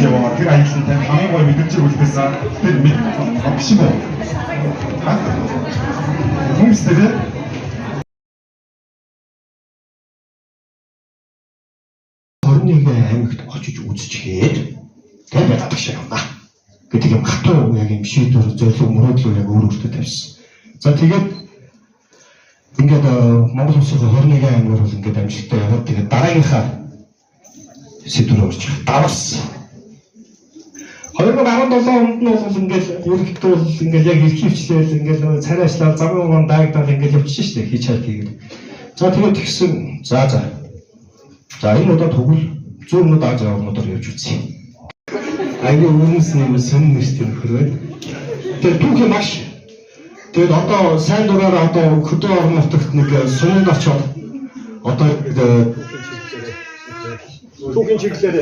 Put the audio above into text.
яваа тэр аялсан тань хамгийн гой мэдээлэл үлдээсэн тэр огшиг уу. Хүмүүстээ 21 аймагт очиж үзчихээд тэгээд яддаг шиг байна. Гэдэг юм хатуу яг юм шийдвэр зөвлөг мөрөөдлөө яг өөр өөртөө тавьсан. За тэгээд ингээд Монгол улсын 21 аймгаар бол ингээд амжилттай яваад тэгээд дараагийнхаа сэдвээр орж даварсан. 2017 онд нь бол ингээд ерөнхийдөө бол ингээд яг эрхивчлэл ингээд царайчлал замын угаан даагдаг ингээд явчихсан шүү дээ хийж хаад хийгээд. За тэгээд тэгсэн за энэ удаа тэгвэл зүүн өмнөд Аз орнуудаар явж үзье. Айгүй өмнөс нэг сонин нэртэй нөхөр. Тэгээд түүхий маш. Тэгээд одоо сайн дураараа одоо хөдөө орон нутагт нэг сунд очоод одоо түүхийн чиглэлээр